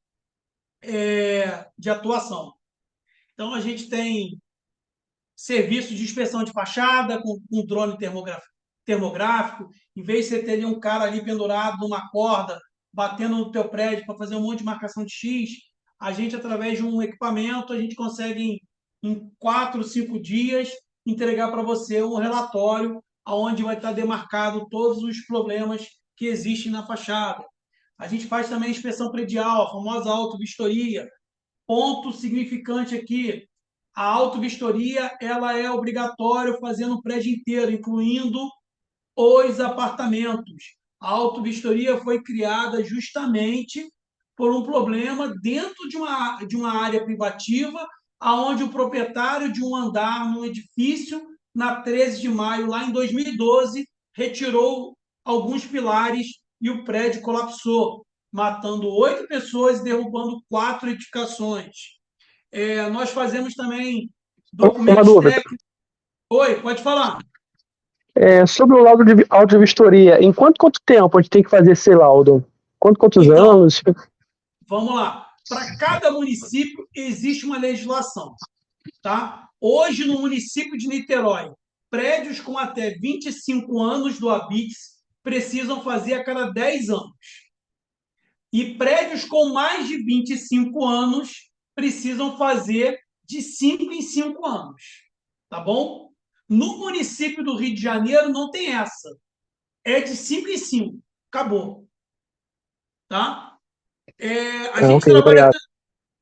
de atuação. Então, a gente tem serviço de inspeção de fachada com drone termográfico. Em vez de você ter ali um cara ali pendurado numa corda, batendo no teu prédio para fazer um monte de marcação de X, a gente, através de um equipamento, a gente consegue, em 4, 5 dias, entregar para você um relatório onde vai estar demarcado todos os problemas que existem na fachada. A gente faz também inspeção predial, a famosa autovistoria. Ponto significante aqui, a autovistoria ela é obrigatória fazendo o prédio inteiro, incluindo os apartamentos. A autovistoria foi criada justamente por um problema dentro de uma área privativa, onde o proprietário de um andar no edifício, na 13 de maio, lá em 2012, retirou alguns pilares e o prédio colapsou, matando 8 pessoas e derrubando 4 edificações. Nós fazemos também Uma documentos dúvida. técnicos. Oi, pode falar. Sobre o laudo de audivistoria, em quanto tempo a gente tem que fazer esse laudo? Quantos Então, anos? vamos lá. Para cada município existe uma legislação. Tá? Hoje, no município de Niterói, prédios com até 25 anos do ABITS precisam fazer a cada 10 anos. E prédios com mais de 25 anos precisam fazer de 5 em 5 anos. Tá bom? No município do Rio de Janeiro não tem essa. É de 5 em 5. Acabou. Tá? A gente Ok, trabalha... obrigado.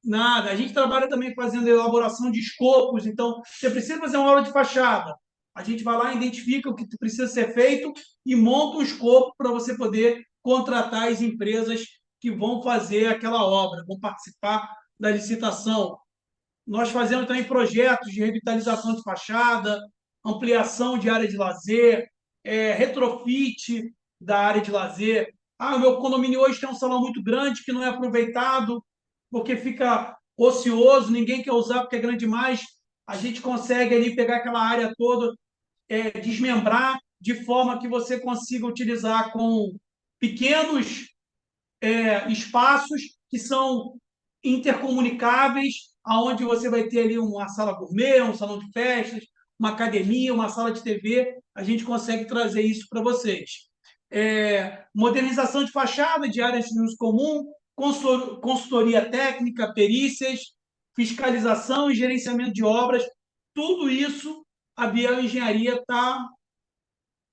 Nada. A gente trabalha também fazendo elaboração de escopos. Então, você precisa fazer uma obra de fachada. A gente vai lá, identifica o que precisa ser feito e monta um escopo para você poder contratar as empresas que vão fazer aquela obra, vão participar da licitação. Nós fazemos também projetos de revitalização de fachada, ampliação de área de lazer, retrofit da área de lazer. O meu condomínio hoje tem um salão muito grande que não é aproveitado porque fica ocioso, ninguém quer usar porque é grande demais. A gente consegue ali pegar aquela área toda, desmembrar de forma que você consiga utilizar com pequenos espaços que são intercomunicáveis, aonde você vai ter ali uma sala gourmet, um salão de festas, uma academia, uma sala de TV. A gente consegue trazer isso para vocês. Modernização de fachada, de áreas de uso comum, consultoria técnica, perícias, fiscalização e gerenciamento de obras tudo isso a Biel Engenharia está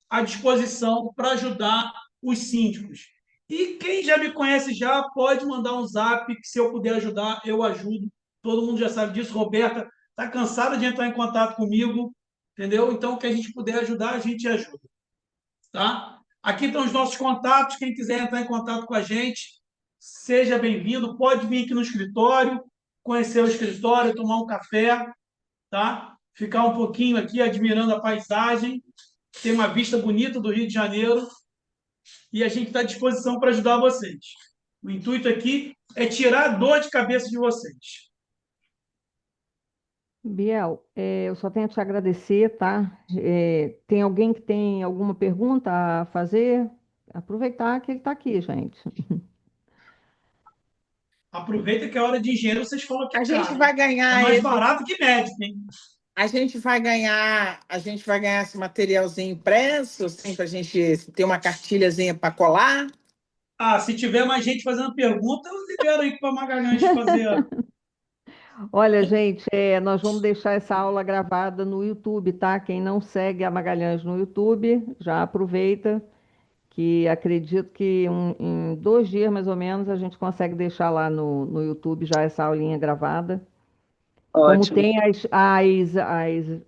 à disposição para ajudar os síndicos. E quem já me conhece já pode mandar um zap, que se eu puder ajudar, eu ajudo. Todo mundo já sabe disso. Roberta está cansada de entrar em contato comigo, entendeu? Então, o que a gente puder ajudar, a gente ajuda. Tá? Aqui estão os nossos contatos. Quem quiser entrar em contato com a gente, seja bem-vindo. Pode vir aqui no escritório, conhecer o escritório, tomar um café, tá? Ficar um pouquinho aqui admirando a paisagem. Tem uma vista bonita do Rio de Janeiro e a gente está à disposição para ajudar vocês. O intuito aqui é tirar a dor de cabeça de vocês. Biel, eu só tenho a te agradecer, tá? Tem alguém que tem alguma pergunta a fazer? Aproveitar que ele está aqui, gente. Aproveita que a hora de engenheiro vocês falam que A é gente caro. vai É ganhar mais esse, barato que médico, hein? a gente vai ganhar esse materialzinho impresso, assim, para a gente ter uma cartilhazinha para colar. Ah, se tiver mais gente fazendo pergunta, eu libero aí para a Magalhães fazer. Olha, gente, nós vamos deixar essa aula gravada no YouTube, tá? Quem não segue a Magalhães no YouTube, já aproveita, que acredito que em 2 dias, mais ou menos, a gente consegue deixar lá no YouTube já essa aulinha gravada. Como Ótimo. tem as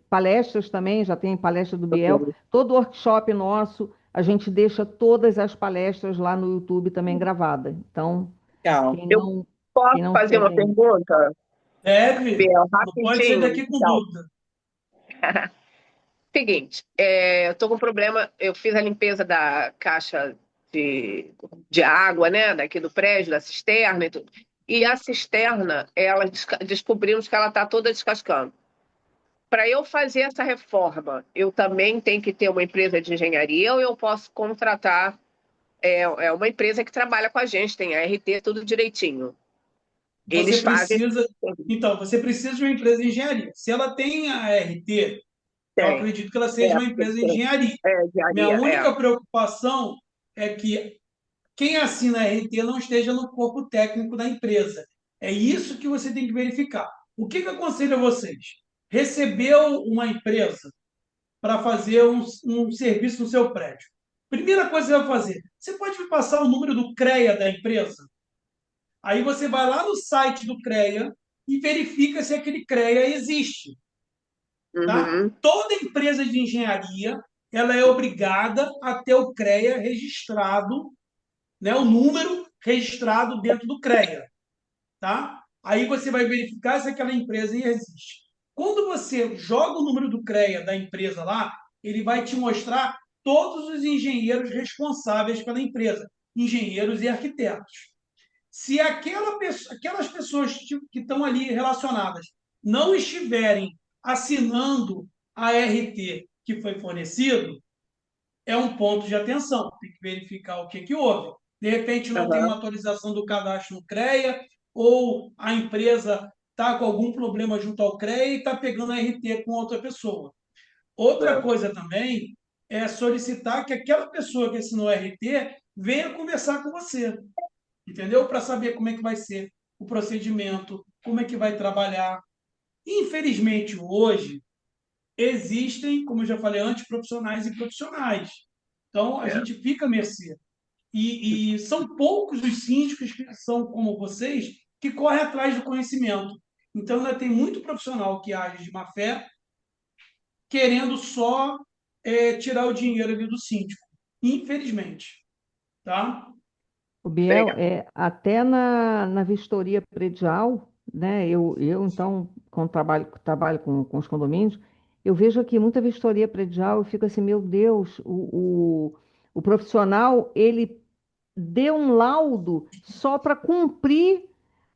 palestras também, já tem palestra do Biel, todo workshop nosso, a gente deixa todas as palestras lá no YouTube também gravada. Então, Legal. quem Eu não, posso quem não fazer uma segue ainda. pergunta, Deve. Biel, Não pode sair rapidinho? daqui com Então, dúvida. seguinte, eu tô com problema, eu fiz a limpeza da caixa de água, né, daqui do prédio, da cisterna e tudo. E a cisterna, descobrimos que ela tá toda descascando. Para eu fazer essa reforma, eu também tenho que ter uma empresa de engenharia ou eu posso contratar uma empresa que trabalha com a gente, tem a RT, tudo direitinho. Eles Você fazem. precisa. Então, você precisa de uma empresa de engenharia. Se ela tem a RT, eu Tem. acredito que ela seja uma empresa de engenharia. Minha Engenharia. única preocupação é que quem assina a RT não esteja no corpo técnico da empresa. É isso que você tem que verificar. O que eu aconselho a vocês? Recebeu uma empresa para fazer um serviço no seu prédio. Primeira coisa que você vai fazer, você pode me passar o número do CREA da empresa? Aí você vai lá no site do CREA e verifica se aquele CREA existe. Tá? Uhum. Toda empresa de engenharia ela é obrigada a ter o CREA registrado, né, o número registrado dentro do CREA. Tá? Aí você vai verificar se aquela empresa existe. Quando você joga o número do CREA da empresa lá, ele vai te mostrar todos os engenheiros responsáveis pela empresa, engenheiros e arquitetos. Se aquelas pessoas que estão ali relacionadas não estiverem assinando a RT que foi fornecido, é um ponto de atenção. Tem que verificar o que houve. De repente, não tem Uhum. uma atualização do cadastro no CREA, ou a empresa está com algum problema junto ao CREA e está pegando a RT com outra pessoa. Outra coisa também é solicitar que aquela pessoa que assinou a RT venha conversar com você, entendeu? Para saber como é que vai ser o procedimento, como é que vai trabalhar. Infelizmente, hoje, existem, como eu já falei antes, profissionais e profissionais. Então, a gente fica à mercê. E são poucos os síndicos que são como vocês que correm atrás do conhecimento. Então, ainda tem muito profissional que age de má fé, querendo só tirar o dinheiro ali do síndico. Infelizmente. Tá? O Biel, Obrigada. até na vistoria predial, né? Eu então, quando trabalho com os condomínios, eu vejo aqui muita vistoria predial, eu fico assim, meu Deus, o profissional, ele deu um laudo só para cumprir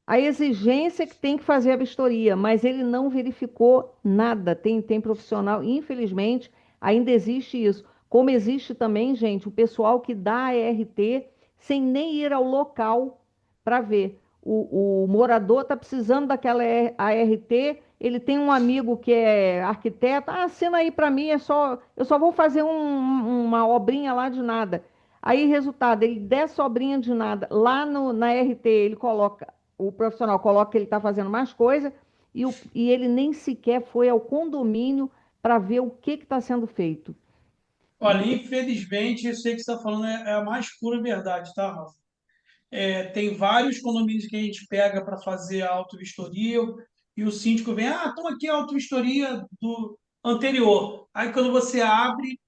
a exigência que tem que fazer a vistoria, mas ele não verificou nada. Tem profissional, infelizmente, ainda existe isso. Como existe também, gente, o pessoal que dá a RT sem nem ir ao local para ver. O morador está precisando daquela ART, ele tem um amigo que é arquiteto, assina aí para mim, eu só vou fazer uma obrinha lá de nada. Aí, resultado, ele dessa obrinha de nada, lá na RT, ele coloca, o profissional coloca que ele está fazendo mais coisa, e ele nem sequer foi ao condomínio para ver o que está sendo feito. Olha, infelizmente, isso aí que você está falando é a mais pura verdade, tá, Rafa? Tem vários condomínios que a gente pega para fazer a auto-vistoria e o síndico vem, toma aqui a auto-vistoria do anterior. Aí, quando você abre,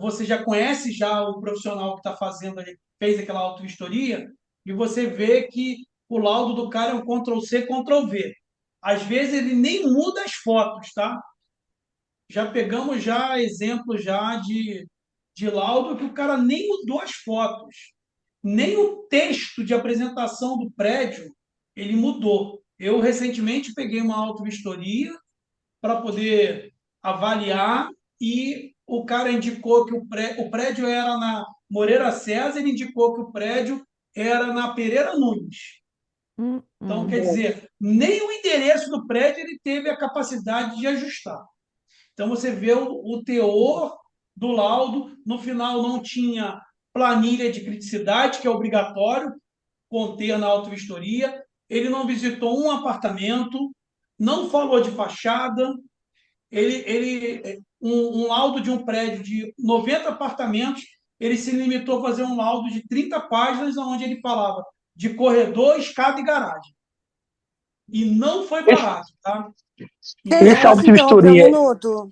você já conhece já o profissional que está fazendo ali, fez aquela auto-vistoria, e você vê que o laudo do cara é um Ctrl+C, Ctrl+V. Às vezes ele nem muda as fotos, tá? Já pegamos já exemplos já de laudo que o cara nem mudou as fotos, nem o texto de apresentação do prédio ele mudou. Eu recentemente peguei uma auto-vistoria para poder avaliar e o cara indicou que o prédio era na Moreira César, ele indicou que o prédio era na Pereira Nunes. Então, quer dizer, nem o endereço do prédio ele teve a capacidade de ajustar. Então, você vê o teor do laudo. No final, não tinha planilha de criticidade, que é obrigatório conter na auto-vistoria. Ele não visitou um apartamento, não falou de fachada. Um laudo de um prédio de 90 apartamentos, ele se limitou a fazer um laudo de 30 páginas, onde ele falava de corredor, escada e garagem. E não foi barato, tá? Esse Posso interromper um auto-vistoria, minuto?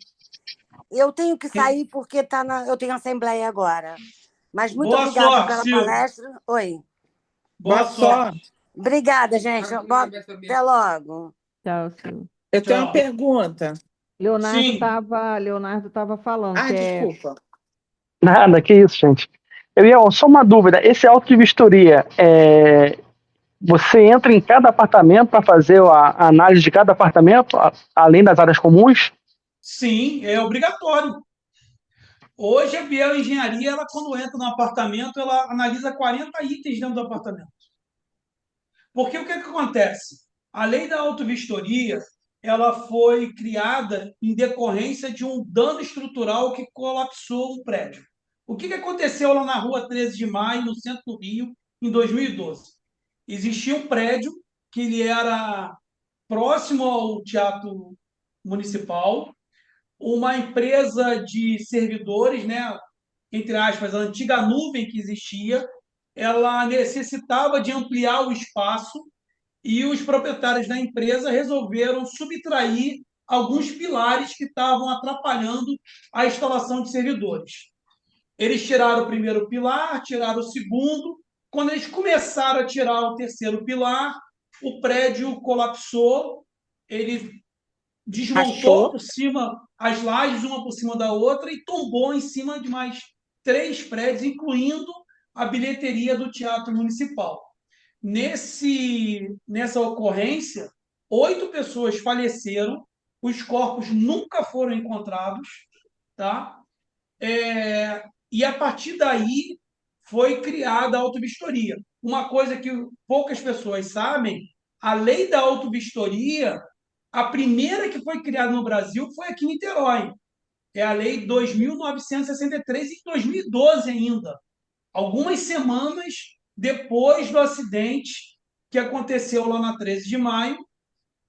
Eu tenho que sair porque eu tenho assembleia agora. Mas muito Boa obrigada sorte, pela Silvio. palestra. Oi. Boa sorte. Obrigada, gente. Até logo. Tchau, Silvio. Eu tenho uma Tchau. pergunta. Sim. Leonardo estava falando que Desculpa. nada, que isso, gente. Só uma dúvida, esse auto-vistoria, você entra em cada apartamento para fazer a análise de cada apartamento, além das áreas comuns? Sim, é obrigatório. Hoje, a Biel Engenharia, ela, quando entra no apartamento, ela analisa 40 itens dentro do apartamento. Porque o que acontece? A lei da auto-vistoria, ela foi criada em decorrência de um dano estrutural que colapsou um prédio. O que aconteceu lá na rua 13 de Maio, no centro do Rio, em 2012? Existia um prédio que ele era próximo ao Teatro Municipal, uma empresa de servidores, né, entre aspas, a antiga nuvem que existia, ela necessitava de ampliar o espaço e os proprietários da empresa resolveram subtrair alguns pilares que estavam atrapalhando a instalação de servidores. Eles tiraram o primeiro pilar, tiraram o segundo. Quando eles começaram a tirar o terceiro pilar, o prédio colapsou, ele desmontou por cima as lajes, uma por cima da outra, e tombou em cima de mais 3 prédios, incluindo a bilheteria do Teatro Municipal. Nessa ocorrência, 8 pessoas faleceram, os corpos nunca foram encontrados, tá? E a partir daí foi criada a auto-vistoria. Uma coisa que poucas pessoas sabem, a lei da auto-vistoria, a primeira que foi criada no Brasil foi aqui em Niterói. É a lei 2.963, em 2012 ainda. Algumas semanas depois do acidente que aconteceu lá na 13 de maio,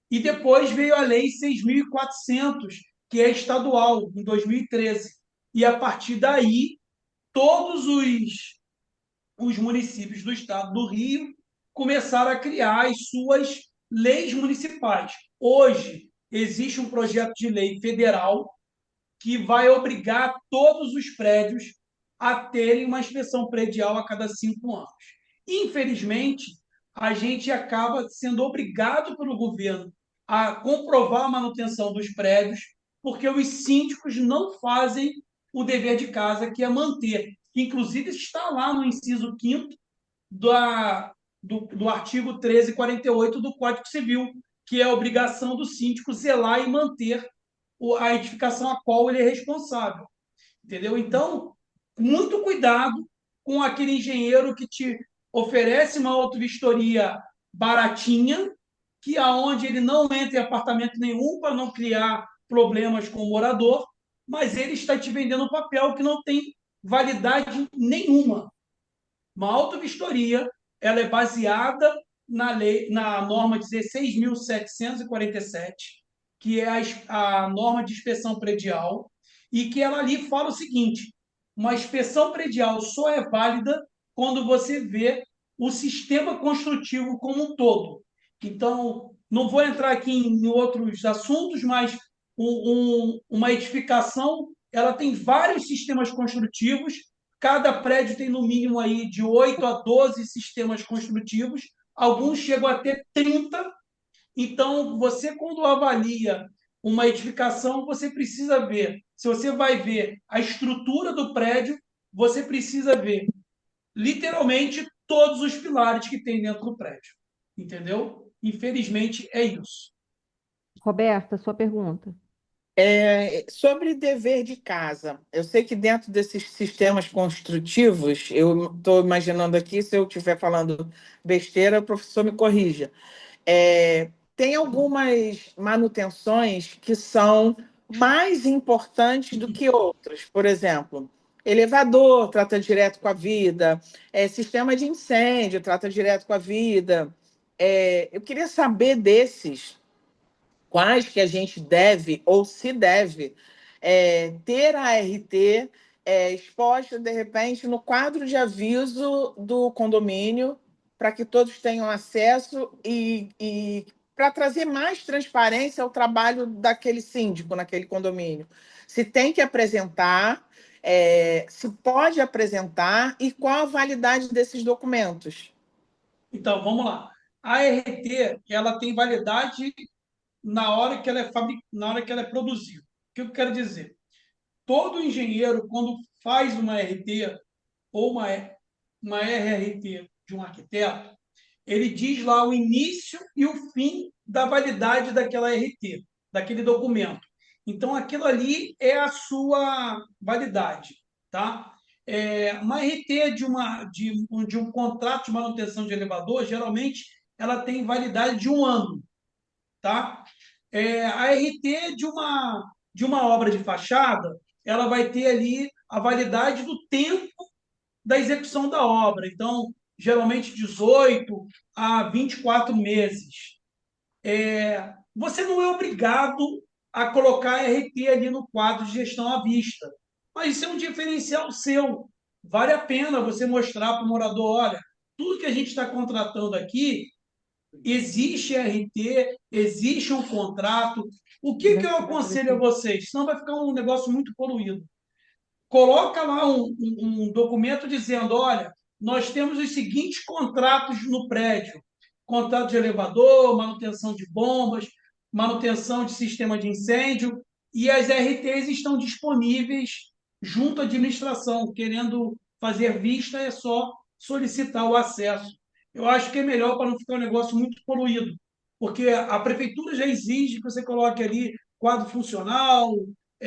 e depois veio a lei 6.400, que é estadual, em 2013. E a partir daí, todos os municípios do estado do Rio começaram a criar as suas leis municipais. Hoje, existe um projeto de lei federal que vai obrigar todos os prédios a terem uma inspeção predial a cada 5 anos. Infelizmente, a gente acaba sendo obrigado pelo governo a comprovar a manutenção dos prédios, porque os síndicos não fazem o dever de casa, que é manter. Inclusive, está lá no inciso 5º do artigo 1348 do Código Civil, que é a obrigação do síndico zelar e manter a edificação a qual ele é responsável. Entendeu? Então, muito cuidado com aquele engenheiro que te oferece uma auto-vistoria baratinha, que aonde ele não entra em apartamento nenhum para não criar problemas com o morador, mas ele está te vendendo um papel que não tem validade nenhuma. Uma auto-vistoria, ela é baseada na norma 16.747, que é a norma de inspeção predial, e que ela ali fala o seguinte: uma inspeção predial só é válida quando você vê o sistema construtivo como um todo. Então, não vou entrar aqui em outros assuntos, mas uma edificação ela tem vários sistemas construtivos. Cada prédio tem no mínimo aí de 8 a 12 sistemas construtivos, alguns chegam a ter 30. Então, você, quando avalia uma edificação, você precisa ver. Se você vai ver a estrutura do prédio, você precisa ver, literalmente, todos os pilares que tem dentro do prédio. Entendeu? Infelizmente, é isso. Roberta, sua pergunta. Sobre dever de casa, eu sei que dentro desses sistemas construtivos, eu estou imaginando aqui, se eu estiver falando besteira, o professor me corrija. Tem algumas manutenções que são mais importantes do que outras. Por exemplo, elevador trata direto com a vida, sistema de incêndio trata direto com a vida. Eu queria saber desses, quais que a gente deve ou se deve ter a ART exposta, de repente, no quadro de aviso do condomínio, para que todos tenham acesso e para trazer mais transparência ao trabalho daquele síndico naquele condomínio. Se tem que apresentar, se pode apresentar e qual a validade desses documentos. Então, vamos lá. A ART ela tem validade na hora que ela na hora que ela é produzida. O que eu quero dizer? Todo engenheiro, quando faz uma RT ou uma RRT de um arquiteto, ele diz lá o início e o fim da validade daquela RT, daquele documento. Então, aquilo ali é a sua validade. Tá? Uma RT de um contrato de manutenção de elevador, geralmente, ela tem validade de 1 ano. Tá? A RT de uma obra de fachada, ela vai ter ali a validade do tempo da execução da obra. Então, geralmente 18 a 24 meses. Você não é obrigado a colocar a RT ali no quadro de gestão à vista, mas isso é um diferencial seu. Vale a pena você mostrar para o morador: olha, tudo que a gente está contratando aqui, existe RT, existe um contrato. O que eu aconselho a vocês? Senão vai ficar um negócio muito poluído. Coloca lá um documento dizendo: olha, nós temos os seguintes contratos no prédio: contrato de elevador, manutenção de bombas, manutenção de sistema de incêndio, e as RTs estão disponíveis junto à administração. Querendo fazer vista, é só solicitar o acesso. Eu acho que é melhor, para não ficar um negócio muito poluído, porque a prefeitura já exige que você coloque ali quadro funcional,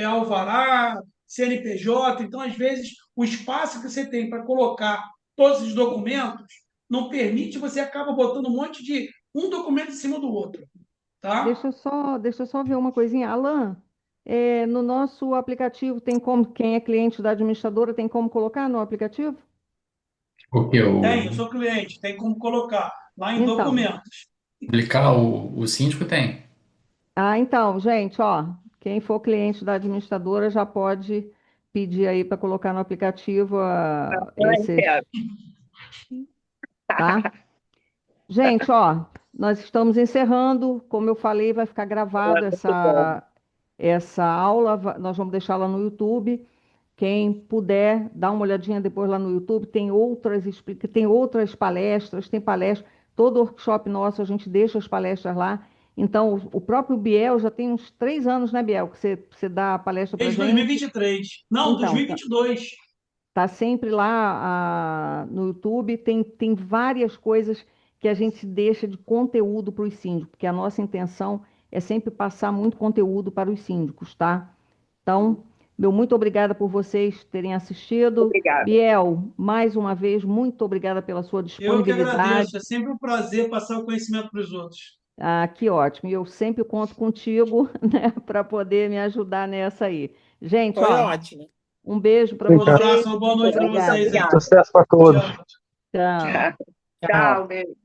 alvará, CNPJ. Então, às vezes, o espaço que você tem para colocar todos os documentos não permite, você acaba botando um monte de um documento em cima do outro. Tá? Deixa eu só ver uma coisinha. Alan, no nosso aplicativo tem como, quem é cliente da administradora, tem como colocar no aplicativo? Porque Tem, eu sou cliente, tem como colocar lá em Então, documentos. publicar o síndico tem. então, gente, ó, quem for cliente da administradora já pode pedir aí para colocar no aplicativo esses, Quero. tá? Gente, ó, nós estamos encerrando. Como eu falei, vai ficar gravado Muito bom. essa aula. Nós vamos deixá-la no YouTube. Quem puder, dá uma olhadinha depois lá no YouTube. Tem outras palestras, tem palestras. Todo workshop nosso, a gente deixa as palestras lá. Então, o próprio Biel já tem uns 3 anos, né, Biel, que você dá a palestra para Desde gente. 2023. Não, Então, 2022. tá sempre lá no YouTube, tem várias coisas que a gente deixa de conteúdo para os síndicos, porque a nossa intenção é sempre passar muito conteúdo para os síndicos, tá? Então, meu muito obrigada por vocês terem assistido. Obrigada. Biel, mais uma vez, muito obrigada pela sua Eu que disponibilidade. agradeço. É sempre um prazer passar o conhecimento para os outros. Ah, que ótimo. E eu sempre conto contigo, né, para poder me ajudar nessa aí. Gente, Foi ó, ótimo. um beijo para Um Obrigado. vocês. abraço, uma boa noite para Obrigada. vocês aí. Obrigada. Sucesso para todos. Tchau. Tchau. Tchau, beijo.